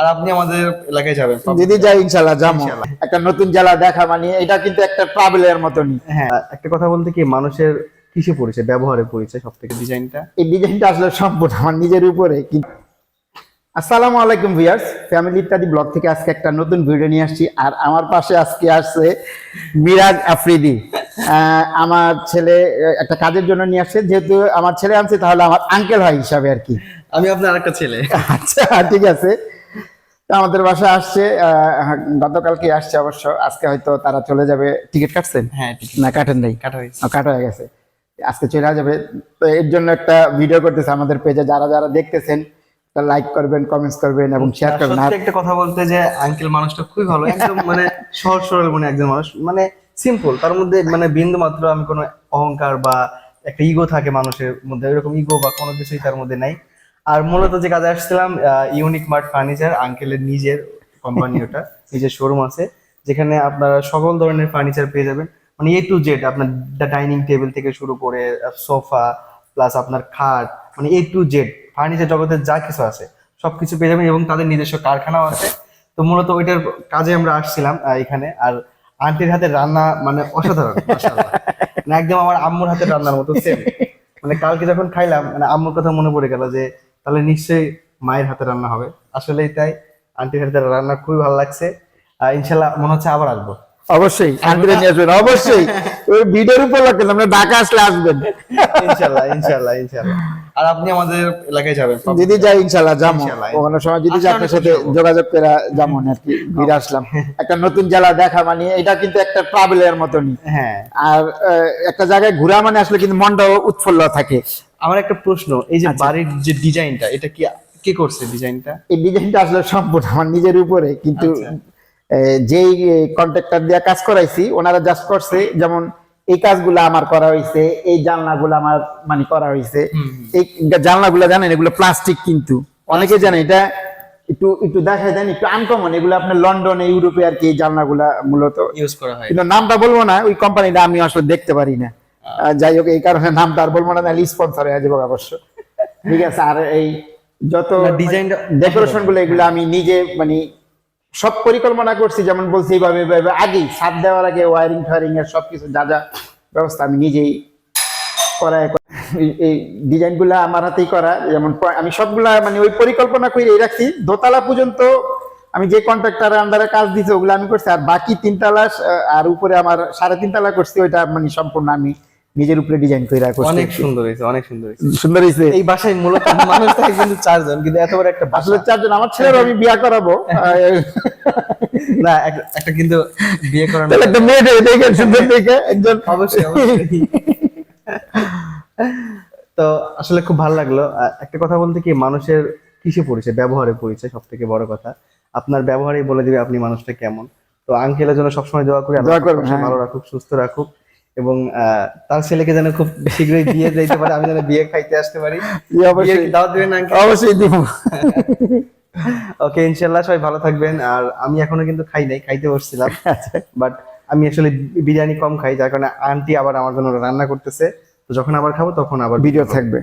আর আপনি আমাদের এলাকায় যাবেন? যদি যাই ইনশাআল্লাহ যাবো। একটা নতুন জেলা দেখা মানে এটা কিন্তু একটা ট্রাভেলের মতনই। হ্যাঁ, একটা কথা বলতে কি, মানুষের কিসে পরিচয়? ব্যবহারে পরিচয় সব থেকে। ডিজাইনটা, এই ডিজাইনটা আসলে সম্পূর্ণ আমার নিজের উপরে। আসসালামু আলাইকুম ভিউয়ার্স, ফ্যামিলি ইত্যাদি ব্লগ থেকে আজকে একটা নতুন ভিডিও নিয়ে আসছি। আর আমার পাশে আজকে আসছে মিরাজ আফ্রিদি। আমার ছেলে একটা কাজের জন্য নিয়ে আসছে, যেহেতু আমার ছেলে আনছে তাহলে আমার আঙ্কেল হয় হিসাবে আর কি। আমি আপনার আরেকটা ছেলে। আচ্ছা ঠিক আছে। তো আমাদের বাসায় আসছে, গতকালকে আসছে অবশ্য। আজকে হয়তো তারা চলে যাবে। টিকিট কাটছেন? হ্যাঁ, না কাটেন নাই? কাটা হয়েছে। কাটা হয়ে গেছে, আজকে চলে যাবে। তো এর জন্য একটা ভিডিও করতেছে আমাদের পেজে। যারা যারা দেখতেছেন লাইক করবেন, কমেন্টস করবেন এবং শেয়ার করবেন। সত্যি একটা কথা বলতে যে আঙ্কেল মানুষটা খুবই ভালো, একদম মানে সহজ সরল মনে একজন মানুষ, মানে সিম্পল। তার মধ্যে মানে বিন্দু মাত্র আমি কোনো অহংকার বা একটা ইগো থাকে মানুষের মধ্যে, এরকম ইগো বা কোনো কিছুই তার মধ্যে নাই। আর মূলত যে কাজে আসছিলাম, ইউনিক মার্ট ফার্নিচার, আঙ্কেলের নিজের কোম্পানি, ওটা নিজের শোরুম আছে, যেখানে আপনারা সকল ধরনের ফার্নিচার পেয়ে যাবেন। মানে এ টু জেড, আপনার ডাইনিং টেবিল থেকে শুরু করে সোফা প্লাস আপনার খাট, মানে এ টু জেড ফার্নিচার জগতের যা কিছু আছে সবকিছু পেয়ে যাবেন। এবং তাদের নিজস্ব কারখানাও আছে। তো মূলত ওইটার কাজে আমরা আসছিলাম এখানে। আর আন্টির হাতের রান্না মানে অসাধারণ, মাশাআল্লাহ। মানে একদম আমার আম্মুর হাতের রান্নার মতো সেম। মানে কালকে যখন খাইলাম, মানে আম্মুর কথা মনে পড়ে গেল যে তাহলে নিশ্চয়ই মায়ের হাতের রান্না হবে। আসলেই তাই, আন্টির হাতের রান্না খুবই ভালো লাগছে। ইনশাল্লাহ মনে হচ্ছে আবার আসবো। অবশ্যই আন্টিরে নিয়ে আসবেন, অবশ্যই। ওই ভিডিওর উপর লাগবেন, আমরা ঢাকা আসলে আসবেন ইনশাল্লাহ ইনশাল্লাহ ইনশাল্লাহ। আর আপনি আমাদের এলাকায় যাবেন? যদি যাই ইনশাল্লাহ যাবো। কোনো সময় যদি আপনার সাথে যোগাযোগ করে যেমন আর কি ঘুরে আসলাম। একটা নতুন জেলা দেখা মানে এটা কিন্তু একটা ট্রাভেলের মতনই। হ্যাঁ, আর একটা জায়গায় ঘোরা মানে আসলে কিন্তু মনটাও উৎফুল্ল থাকে। আমার একটা প্রশ্ন, এই যে বাড়ির যে ডিজাইনটা, এটা কি কে করছে ডিজাইনটা? এই ডিজাইনটা আসলে সম্পূর্ণ আমার নিজের উপরে, কিন্তু যেই কন্ট্রাক্টর দিয়ে কাজ করাইছি ওনারা জাস্ট করছে, যেমন এই কাজগুলো আমার করা হয়েছে, এই জানলাগুলো আমার মানে করা হয়েছে। এই জানলাগুলো জানেন এগুলো প্লাস্টিক, কিন্তু অনেকে জানে এটা একটু একটু দেখা দেন, একটু আনকমন। এগুলো আপনার লন্ডনে, ইউরোপে আর কি এই জানলাগুলা মূলত ইউজ করা হয়। কিন্তু নামটা বলবো না, ওই কোম্পানিটা আমি আসলে দেখতে পারি না। যাই হোক, এই কারণে নামটা আর বলবো না, তাহলে স্পন্সর হয়ে যাবো অবশ্য। ঠিক আছে। আর এই যত ডিজাইন ডেকোরেশন গুলো এগুলো আমি নিজে মানে সব পরিকল্পনা করছি, যেমন বলছি এইভাবে আগেই ছাদ দেওয়ার আগে ওয়ারিং ফায়ারিং এর সবকিছু যা যা ব্যবস্থা আমি নিজেই করাই। এই ডিজাইন গুলা আমার হাতেই করা। যেমন আমি সবগুলা মানে ওই পরিকল্পনা করে রাখছি। দোতলা পর্যন্ত আমি যে কন্ট্রাক্টর আন্ডারে কাজ দিচ্ছে ওগুলো আমি করছি। আর বাকি 3 তলা আর উপরে আমার 3.5 তলা করছি, ওইটা মানে সম্পূর্ণ আমি নিজের উপরে ডিজাইন করে রাখছি। অনেক সুন্দর হয়েছে, অনেক সুন্দর হয়েছে। সুন্দর হয়েছে। এই বাসায় মূলত মানুষ থাকে কিন্তু 4 জন, কিন্তু এত বড় একটা আসলে 4 জন। আমার ছেলের আমি বিয়ে করাবো না, একটা কিন্তু বিয়ে করানো একটা মেয়ে দেখে সুন্দর দেখে একজন। অবশ্যই অবশ্যই। তো আসলে খুব ভালো লাগলো। একটা কথা বলতে কি, মানুষের কিসে পরিচয়? ব্যবহারে পরিচয় সব থেকে বড় কথা। আপনার ব্যবহারেই বলে দিবে আপনি মানুষটা কেমন। তো আঙ্কেলের জন্য সবসময় দোয়া করি, আল্লাহ ভালো রাখুক, সুস্থ রাখুক, এবং তার ছেলেকে যেন খুব শীঘ্রই বিয়ে দিতে পারে, আমি যেন বিয়ে খাইতে আসতে পারি। দাওয়াত দিবেন আঙ্কেল? অবশ্যই দিব। ওকে, ইনশাল্লাহ। সবাই ভালো থাকবেন। আর আমি এখনো কিন্তু খাই নাই, খাইতে বসছিলাম, বাট আমি আসলে বিরিয়ানি কম খাই, যার কারণে আন্টি আবার আমার জন্য রান্না করতেছে। তো যখন আবার খাবো তখন আবার ভিডিও থাকবে।